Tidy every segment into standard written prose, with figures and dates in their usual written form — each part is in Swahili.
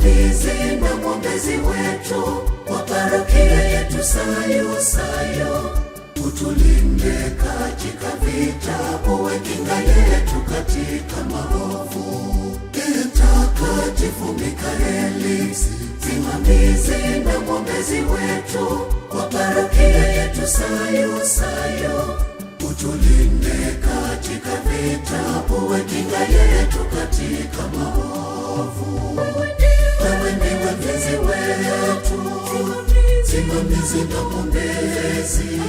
msimamizi na mwombezi wetu wa parokia yetu Sayo. Utulinde katika vita, uwe kinga yetu katika maovu. Mtakatifu Mikaeli, msimamizi na mwombezi wetu wa parokia yetu Sayo. Utulinde katika vita, uwe kinga yetu katika maovu. Wewe ndiwe mlinzi wetu, msimamizi na mwombezi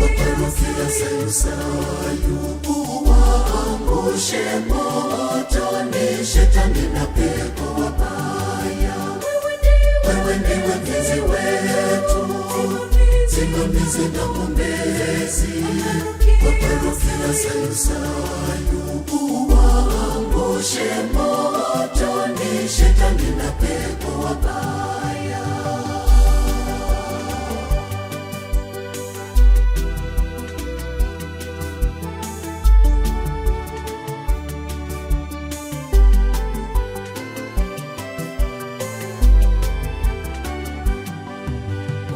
wa parokia Sayo. Uwaangushe motoni shetani na pepo wabaya. Wewe ndiwe mlinzi wetu, msimamizi na mwombezi wa parokia Sayo. Uwaangushe motoni shetani na pepo wabaya.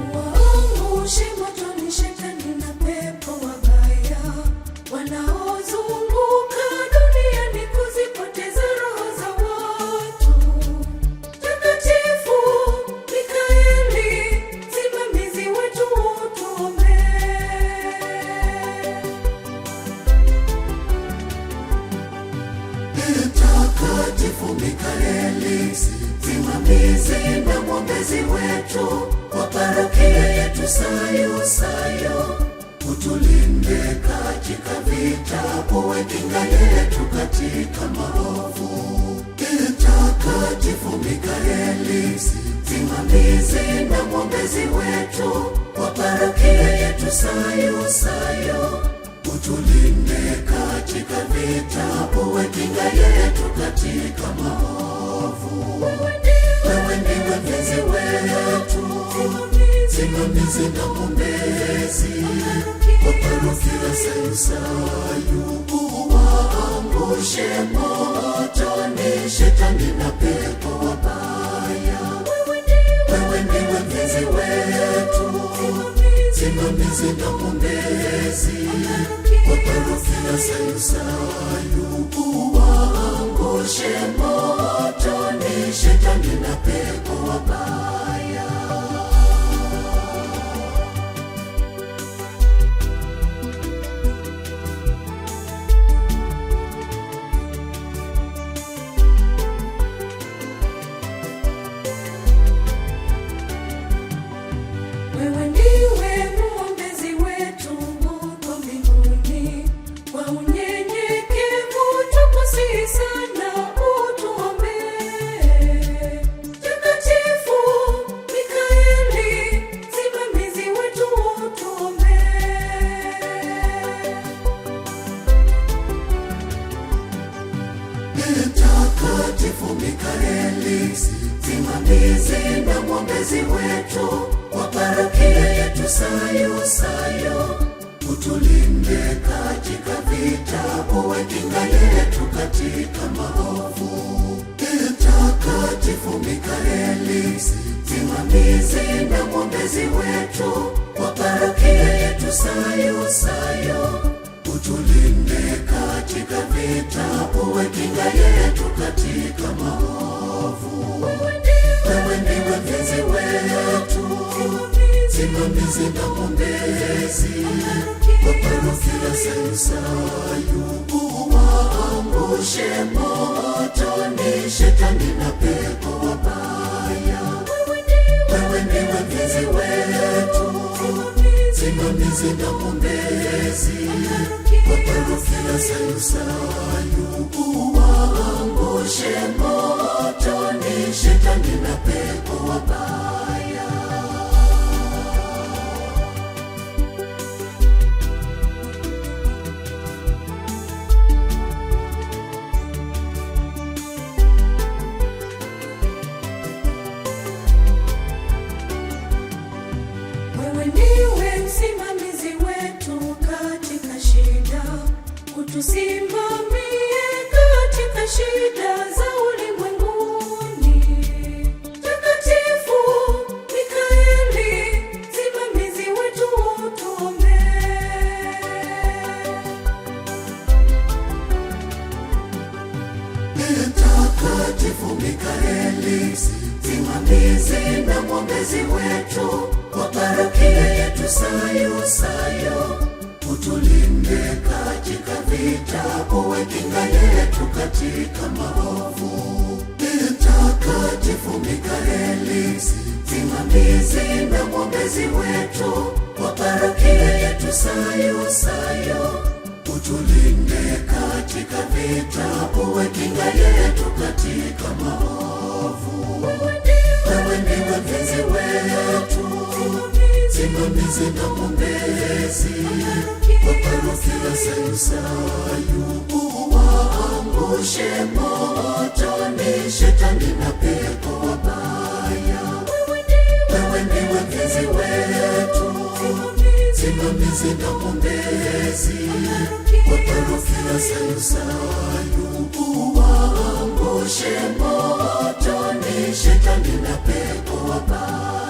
Uwaangushe motoni shetani na pepo wabaya, wanaozunguka duniani kuzipoteza roho za watu. Mtakatifu Mikaeli, msimamizi wetu, utuombee. Mtakatifu Mikaeli, msimamizi na mwombezi wetu wa parokia yetu Sayo. Utulinde katika vita, uwe kinga yetu katika maovu. Mtakatifu Mikaeli, msimamizi na mwombezi wetu wa parokia yetu Sayo. Utulinde katika vita, uwe kinga yetu katika maovu. Wewe ndiwe mlinzi wetu, msimamizi na mwombezi wa parokia Sayo. Uwaangushe motoni shetani na pepo wabaya. Wewe ndiwe mlinzi wetu, msimamizi na mwombezi wa parokia Sayo. Uwaangushe motoni shetani na pepo wabaya. Wewe ndiwe mwombezi wetu huko mbinguni, kwa unyenyekevu tukusihi sana, utuombee. Mtakatifu Mikaeli, msimamizi wetu, utuombee. Mtakatifu Mikaeli, msimamizi na mwombezi wetu wa parokia yetu Sayo. Utulinde katika vita, uwe kinga yetu katika maovu. Mtakatifu Mikaeli, msimamizi na mwombezi wetu wa parokia yetu Sayo. Utulinde katika vita, uwe kinga yetu katika maovu. Wewe ndiwe mlinzi wetu, msimamizi na mwombezi wa parokia Sayo. Uwaangushe motoni shetani na pepo wabaya. Wewe ndiwe mlinzi wetu, msimamizi na mwombezi wa parokia Sayo. Uwaangushe motoni shetani na pepo wabaya. Wewe ndiwe msimamizi wetu katika shida, utusimamie katika shida za ulimwenguni. Sayo, utulinde katika vita, uwe kinga yetu katika maovu. Mtakatifu Mikaeli, msimamizi na mwombezi wetu wa parokia yetu Sayo, utulinde katika vita, uwe kinga yetu katika maovu. Wewe ndiwe mlinzi wetu, msimamizi na mwombezi wa parokia Sayo. Uwaangushe motoni shetani na pepo wabaya. Wewe ndiwe mlinzi wetu, msimamizi na mwombezi wa parokia Sayo. Uwaangushe motoni shetani na pepo wabaya.